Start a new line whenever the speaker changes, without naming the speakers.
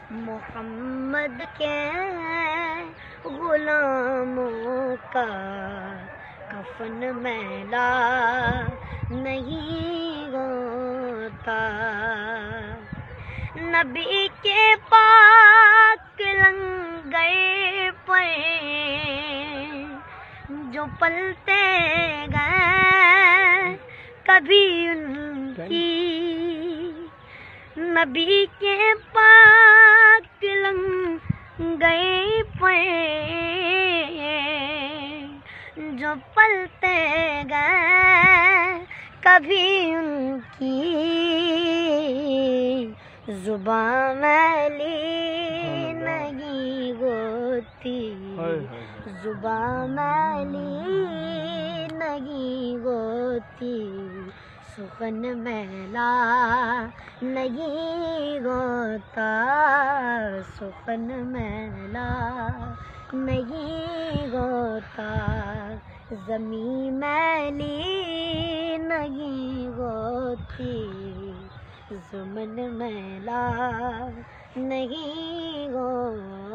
محمد کے غلاموں کا کفن میلا نہیں ہوتا، نبی کے پاک لنگر پر جو پلتے گئے کبھی ان کی، نبی کے پاک لنگر پر جو پلتے گئے کبھی ان کی زبان میلی نہیں ہوتی، زبان میلی نہیں ہوتی، سخن میلا نہیں ہوتا، سخن میلا نہیں ہوتا، زمین میلی نہیں ہوتی، زمن میلا نہیں ہوتا۔